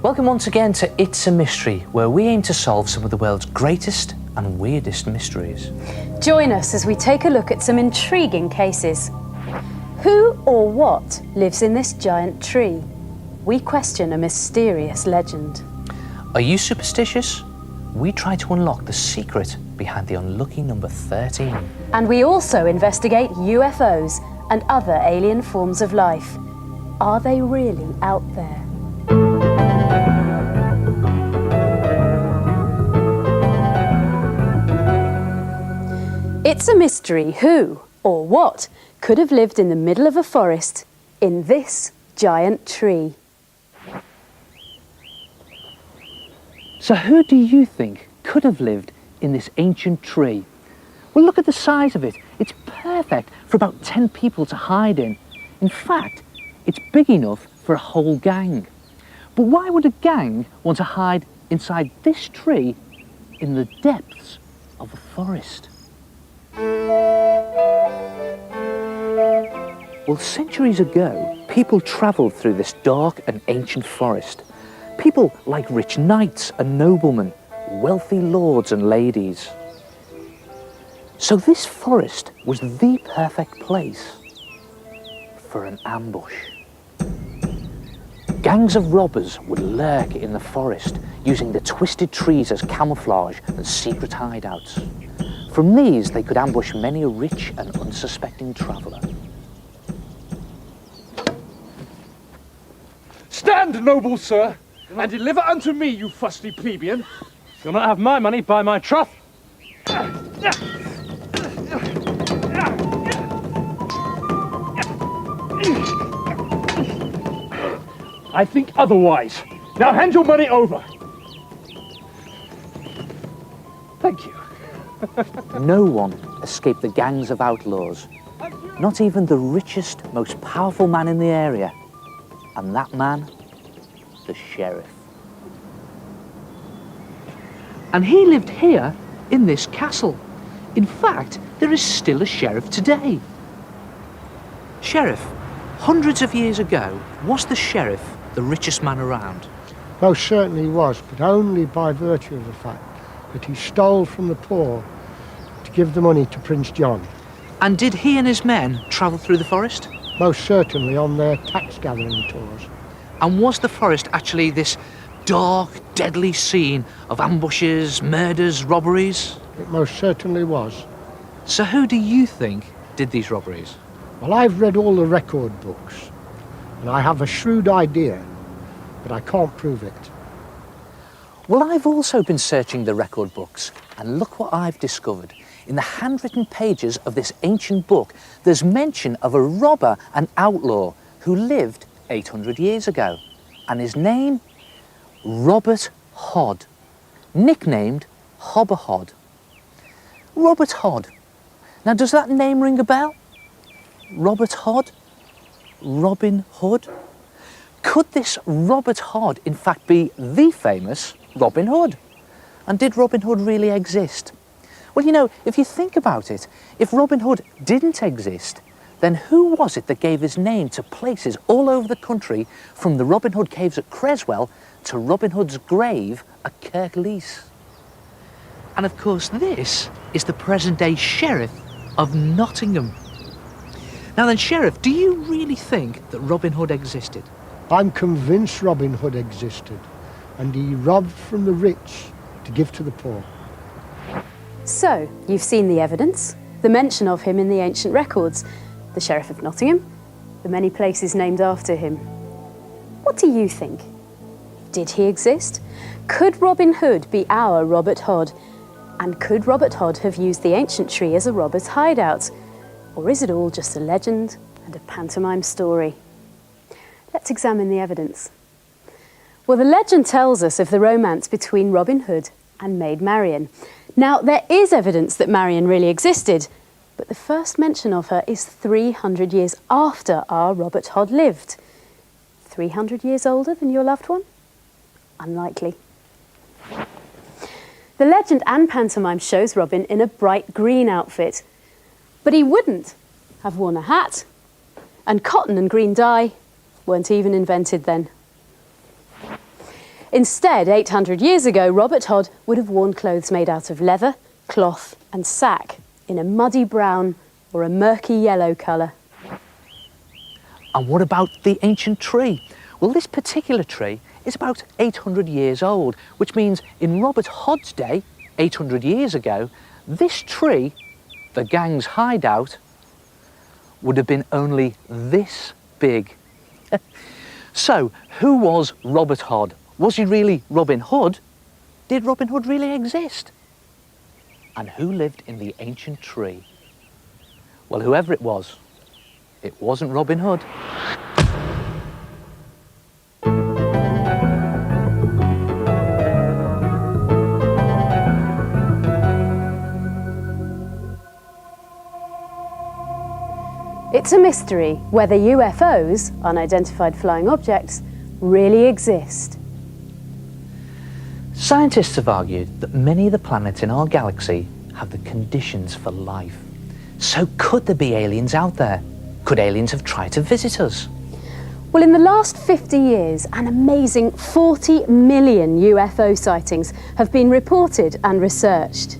Welcome once again to It's a Mystery, where we aim to solve some of the world's greatest and weirdest mysteries. Join us as we take a look at some intriguing cases. Who or what lives in this giant tree? We question a mysterious legend. Are you superstitious? We try to unlock the secret behind the unlucky number 13. And we also investigate UFOs and other alien forms of life. Are they really out there? It's a mystery who, or what, could have lived in the middle of a forest in this giant tree. So who do you think could have lived in this ancient tree? Well, look at the size of it. It's perfect for about 10 people to hide in. In fact, it's big enough for a whole gang. But why would a gang want to hide inside this tree in the depths of a forest? Well, centuries ago, people travelled through this dark and ancient forest. People like rich knights and noblemen, wealthy lords and ladies. So this forest was the perfect place for an ambush. Gangs of robbers would lurk in the forest, using the twisted trees as camouflage and secret hideouts. From these, they could ambush many a rich and unsuspecting traveller. Stand, noble sir, and deliver unto me, you fusty plebeian. If you'll not have my money, buy my troth. I think otherwise. Now hand your money over. Thank you. No one escaped the gangs of outlaws, not even the richest, most powerful man in the area. And that man, the sheriff. And he lived here in this castle. In fact, there is still a sheriff today. Sheriff, hundreds of years ago, was the sheriff the richest man around? Most certainly was, but only by virtue of the fact that he stole from the poor to give the money to Prince John. And did he and his men travel through the forest? Most certainly on their tax-gathering tours. And was the forest actually this dark, deadly scene of ambushes, murders, robberies? It most certainly was. So who do you think did these robberies? Well, I've read all the record books, and I have a shrewd idea, but I can't prove it. Well, I've also been searching the record books, and look what I've discovered. In the handwritten pages of this ancient book, there's mention of a robber and outlaw who lived 800 years ago, and his name, Robert Hodd, nicknamed Hobberhod. Robert Hodd. Now, does that name ring a bell? Robert Hodd? Robin Hood? Could this Robert Hodd in fact be the famous Robin Hood? And did Robin Hood really exist? Well, you know, if you think about it, if Robin Hood didn't exist, then who was it that gave his name to places all over the country, from the Robin Hood caves at Creswell to Robin Hood's grave at Kirklees? And of course, this is the present-day Sheriff of Nottingham. Now then, Sheriff, do you really think that Robin Hood existed? I'm convinced Robin Hood existed, and he robbed from the rich to give to the poor. So, you've seen the evidence, the mention of him in the ancient records, the Sheriff of Nottingham, the many places named after him. What do you think? Did he exist? Could Robin Hood be our Robert Hodd? And could Robert Hodd have used the ancient tree as a robber's hideout? Or is it all just a legend and a pantomime story? Let's examine the evidence. Well, the legend tells us of the romance between Robin Hood and Maid Marian. Now, there is evidence that Marian really existed, but the first mention of her is 300 years after our Robert Hod lived. 300 years older than your loved one? Unlikely. The legend and pantomime shows Robin in a bright green outfit, but he wouldn't have worn a hat, and cotton and green dye weren't even invented then. Instead, 800 years ago, Robert Hod would have worn clothes made out of leather, cloth and sack in a muddy brown or a murky yellow colour. And what about the ancient tree? Well, this particular tree is about 800 years old, which means in Robert Hod's day, 800 years ago, this tree, the gang's hideout, would have been only this big. So, who was Robert Hod? Was he really Robin Hood? Did Robin Hood really exist? And who lived in the ancient tree? Well, whoever it wasn't Robin Hood. It's a mystery whether UFOs, unidentified flying objects, really exist. Scientists have argued that many of the planets in our galaxy have the conditions for life. So could there be aliens out there? Could aliens have tried to visit us? Well, in the last 50 years, an amazing 40 million UFO sightings have been reported and researched.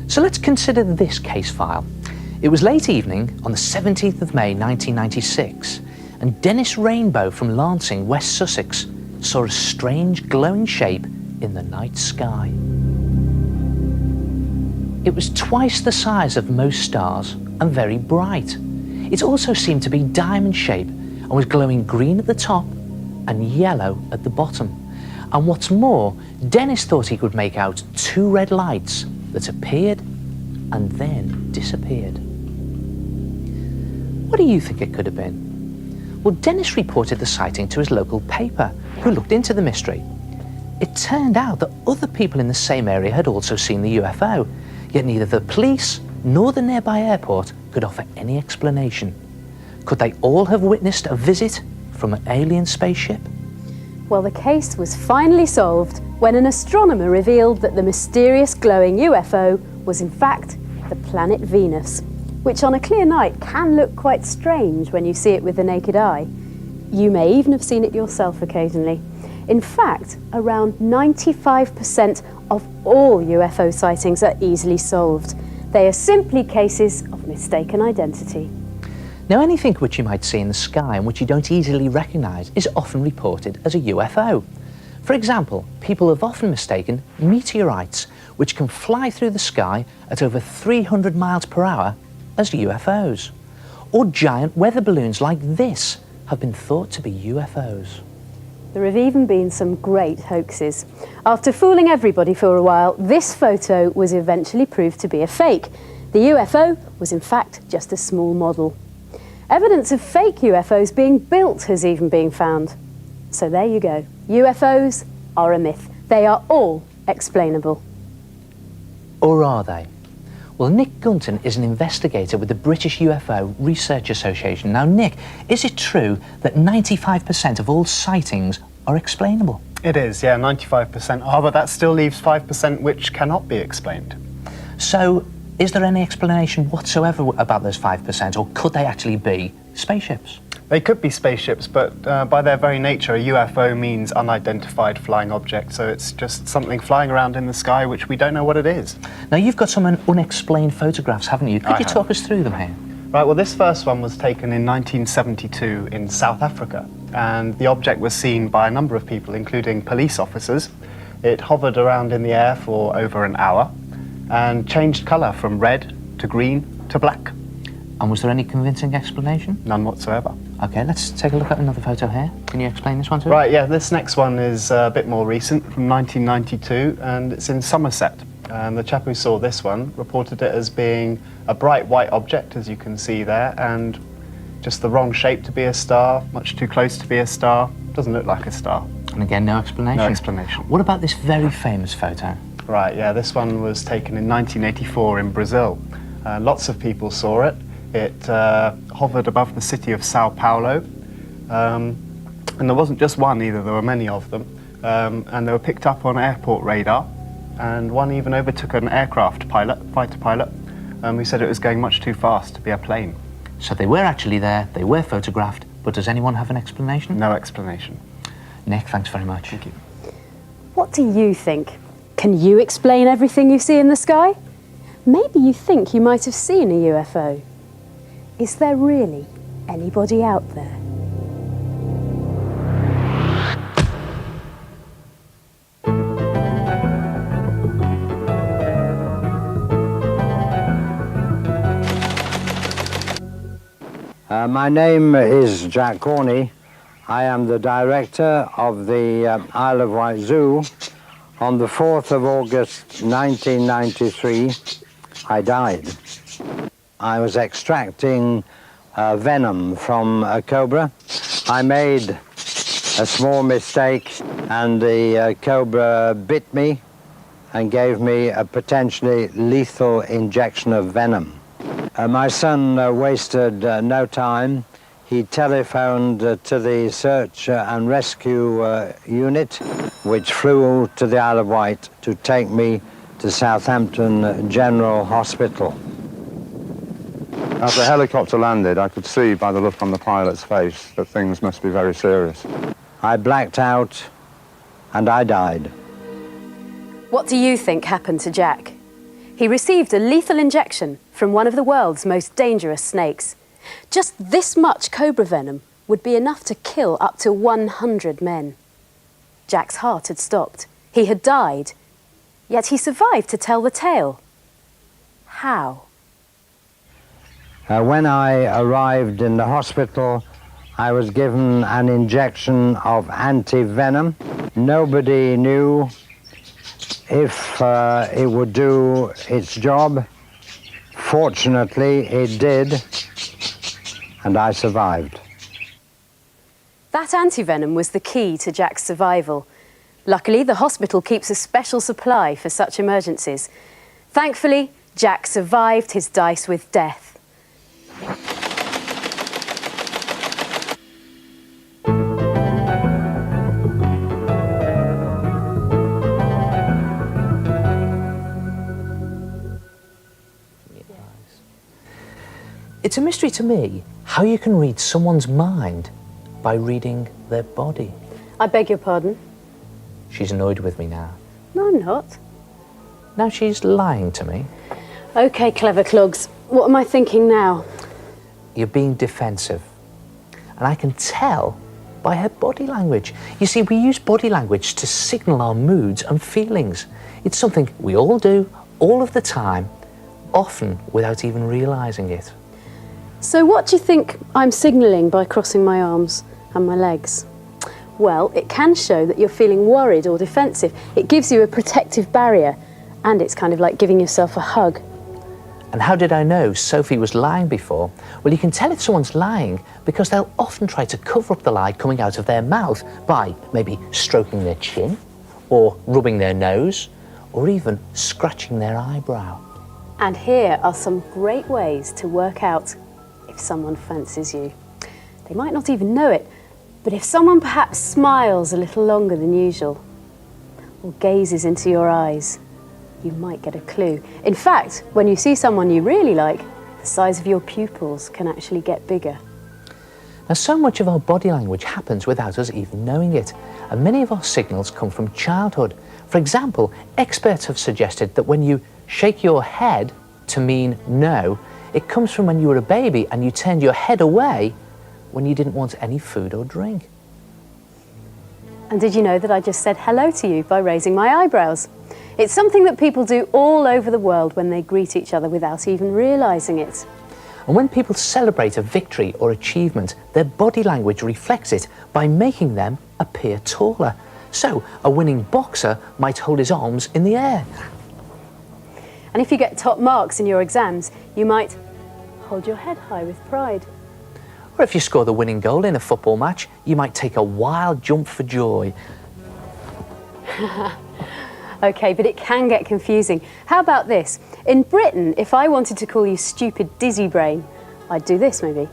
So let's consider this case file. It was late evening on the 17th of May 1996, and Dennis Rainbow from Lancing, West Sussex, saw a strange glowing shape in the night sky. It was twice the size of most stars and very bright. It also seemed to be diamond-shaped and was glowing green at the top and yellow at the bottom. And what's more, Dennis thought he could make out two red lights that appeared and then disappeared. What do you think it could have been? Well, Dennis reported the sighting to his local paper, who looked into the mystery. It turned out that other people in the same area had also seen the UFO, yet neither the police nor the nearby airport could offer any explanation. Could they all have witnessed a visit from an alien spaceship? Well, the case was finally solved when an astronomer revealed that the mysterious glowing UFO was in fact the planet Venus, which on a clear night can look quite strange when you see it with the naked eye. You may even have seen it yourself occasionally. In fact, around 95% of all UFO sightings are easily solved. They are simply cases of mistaken identity. Now, anything which you might see in the sky and which you don't easily recognise is often reported as a UFO. For example, people have often mistaken meteorites, which can fly through the sky at over 300 miles per hour, as UFOs. Or giant weather balloons like this have been thought to be UFOs. There have even been some great hoaxes. After fooling everybody for a while, this photo was eventually proved to be a fake. The UFO was in fact just a small model. Evidence of fake UFOs being built has even been found. So there you go. UFOs are a myth. They are all explainable. Or are they? Well, Nick Gunton is an investigator with the British UFO Research Association. Now, Nick, is it true that 95% of all sightings are explainable? It is, yeah, 95% are, but that still leaves 5% which cannot be explained. So, is there any explanation whatsoever about those 5%, or could they actually be spaceships? They could be spaceships, but by their very nature, a UFO means unidentified flying object, so it's just something flying around in the sky which we don't know what it is. Now, you've got some unexplained photographs, haven't you? Could you talk us through them here? Right, well, this first one was taken in 1972 in South Africa, and the object was seen by a number of people, including police officers. It hovered around in the air for over an hour and changed colour from red to green to black. And was there any convincing explanation? None whatsoever. Okay, let's take a look at another photo here. Can you explain this one to us? Right, yeah, this next one is a bit more recent, from 1992, and it's in Somerset. And the chap who saw this one reported it as being a bright white object, as you can see there, and just the wrong shape to be a star, much too close to be a star. Doesn't look like a star. And again, no explanation? No explanation. What about this very famous photo? Right, yeah, this one was taken in 1984 in Brazil. Lots of people saw it. It hovered above the city of Sao Paulo. And there wasn't just one either, there were many of them. And they were picked up on airport radar. And one even overtook an aircraft pilot, fighter pilot, who said it was going much too fast to be a plane. So they were actually there, they were photographed, but does anyone have an explanation? No explanation. Nick, thanks very much. Thank you. What do you think? Can you explain everything you see in the sky? Maybe you think you might have seen a UFO. Is there really anybody out there? My name is Jack Corney. I am the director of the Isle of Wight Zoo. On the 4th of August 1993, I died. I was extracting venom from a cobra. I made a small mistake and the cobra bit me and gave me a potentially lethal injection of venom. My son wasted no time. He telephoned to the search and rescue unit, which flew to the Isle of Wight to take me to Southampton General Hospital. As the helicopter landed, I could see by the look on the pilot's face that things must be very serious. I blacked out and I died. What do you think happened to Jack? He received a lethal injection from one of the world's most dangerous snakes. Just this much cobra venom would be enough to kill up to 100 men. Jack's heart had stopped. He had died. Yet he survived to tell the tale. How? When I arrived in the hospital, I was given an injection of anti-venom. Nobody knew if it would do its job. Fortunately, it did, and I survived. That antivenom was the key to Jack's survival. Luckily, the hospital keeps a special supply for such emergencies. Thankfully, Jack survived his dice with death. It's a mystery to me how you can read someone's mind by reading their body. I beg your pardon? She's annoyed with me now. No, I'm not. Now she's lying to me. OK, clever clogs. What am I thinking now? You're being defensive. And I can tell by her body language. You see, we use body language to signal our moods and feelings. It's something we all do, all of the time, often without even realising it. So what do you think I'm signalling by crossing my arms and my legs? Well, it can show that you're feeling worried or defensive. It gives you a protective barrier, and it's kind of like giving yourself a hug. And how did I know Sophie was lying before? Well, you can tell if someone's lying because they'll often try to cover up the lie coming out of their mouth by maybe stroking their chin, or rubbing their nose, or even scratching their eyebrow. And here are some great ways to work out if someone fancies you. They might not even know it, but if someone perhaps smiles a little longer than usual, or gazes into your eyes, you might get a clue. In fact, when you see someone you really like, the size of your pupils can actually get bigger. Now, so much of our body language happens without us even knowing it, and many of our signals come from childhood. For example, experts have suggested that when you shake your head to mean no, it comes from when you were a baby and you turned your head away when you didn't want any food or drink. And did you know that I just said hello to you by raising my eyebrows? It's something that people do all over the world when they greet each other without even realising it. And when people celebrate a victory or achievement, their body language reflects it by making them appear taller. So, a winning boxer might hold his arms in the air. And if you get top marks in your exams, you might hold your head high with pride. Or if you score the winning goal in a football match, you might take a wild jump for joy. OK, but it can get confusing. How about this? In Britain, if I wanted to call you stupid dizzy brain, I'd do this maybe.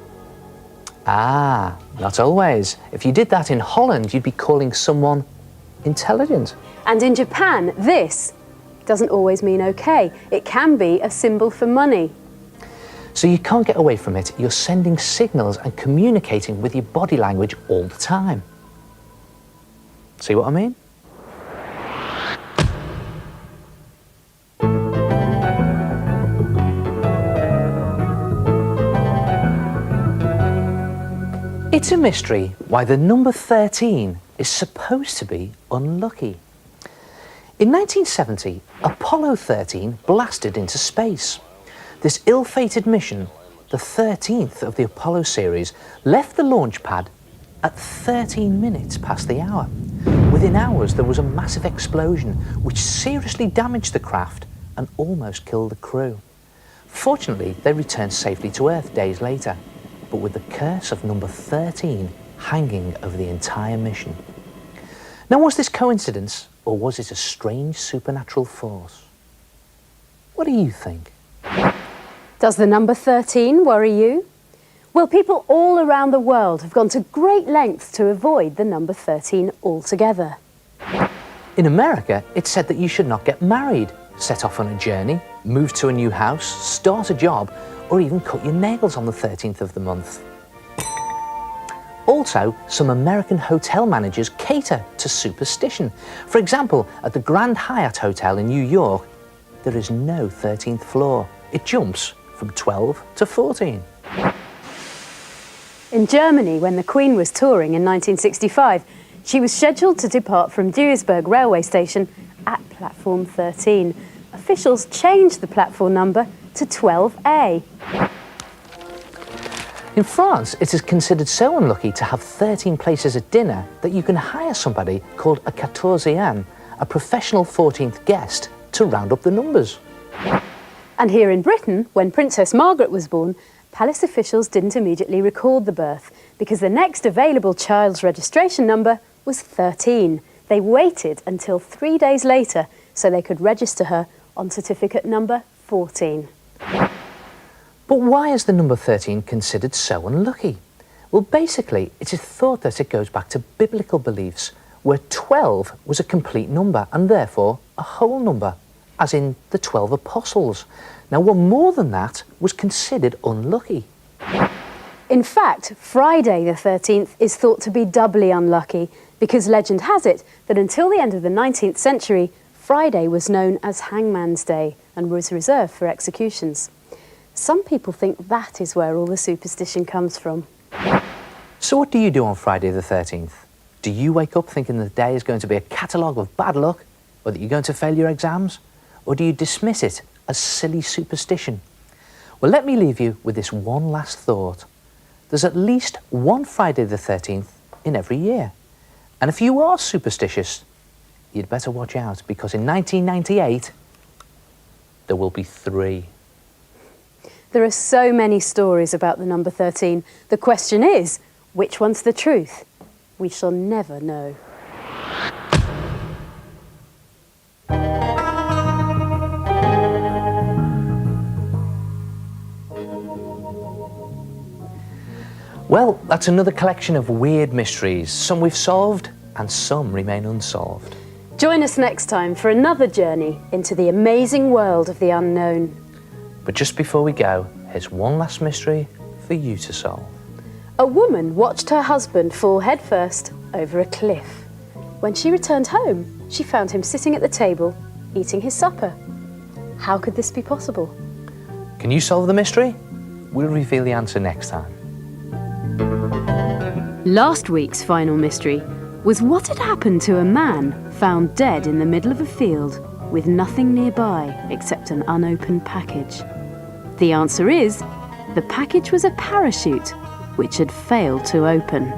Ah, not always. If you did that in Holland, you'd be calling someone intelligent. And in Japan, this doesn't always mean OK. It can be a symbol for money. So you can't get away from it. You're sending signals and communicating with your body language all the time. See what I mean? It's a mystery why the number 13 is supposed to be unlucky. In 1970, Apollo 13 blasted into space. This ill-fated mission, the 13th of the Apollo series, left the launch pad at 13 minutes past the hour. Within hours, there was a massive explosion which seriously damaged the craft and almost killed the crew. Fortunately, they returned safely to Earth days later, but with the curse of number 13 hanging over the entire mission. Now, was this coincidence, or was it a strange supernatural force? What do you think? Does the number 13 worry you? Well, people all around the world have gone to great lengths to avoid the number 13 altogether. In America, it's said that you should not get married, set off on a journey, move to a new house, start a job, or even cut your nails on the 13th of the month. Also, some American hotel managers cater to superstition. For example, at the Grand Hyatt Hotel in New York, there is no 13th floor. It jumps from 12 to 14. In Germany, when the Queen was touring in 1965, she was scheduled to depart from Duisburg railway station at platform 13. Officials changed the platform number to 12A. In France, it is considered so unlucky to have 13 places at dinner that you can hire somebody called a quatorzième, a professional 14th guest, to round up the numbers. And here in Britain, when Princess Margaret was born, palace officials didn't immediately record the birth because the next available child's registration number was 13. They waited until 3 days later so they could register her on certificate number 14. But why is the number 13 considered so unlucky? Well, basically, it is thought that it goes back to biblical beliefs, where 12 was a complete number and therefore a whole number, as in the 12 apostles. Now, one more than that was considered unlucky. In fact, Friday the 13th is thought to be doubly unlucky because legend has it that until the end of the 19th century, Friday was known as Hangman's Day and was reserved for executions. Some people think that is where all the superstition comes from. So what do you do on Friday the 13th? Do you wake up thinking the day is going to be a catalogue of bad luck, or that you're going to fail your exams? Or do you dismiss it as silly superstition? Well, let me leave you with this one last thought. There's at least one Friday the 13th in every year. And if you are superstitious, you'd better watch out, because in 1998, there will be 3. There are so many stories about the number 13. The question is, which one's the truth? We shall never know. Well, that's another collection of weird mysteries. Some we've solved and some remain unsolved. Join us next time for another journey into the amazing world of the unknown. But just before we go, here's one last mystery for you to solve. A woman watched her husband fall headfirst over a cliff. When she returned home, she found him sitting at the table, eating his supper. How could this be possible? Can you solve the mystery? We'll reveal the answer next time. Last week's final mystery was what had happened to a man found dead in the middle of a field with nothing nearby except an unopened package. The answer is, the package was a parachute which had failed to open.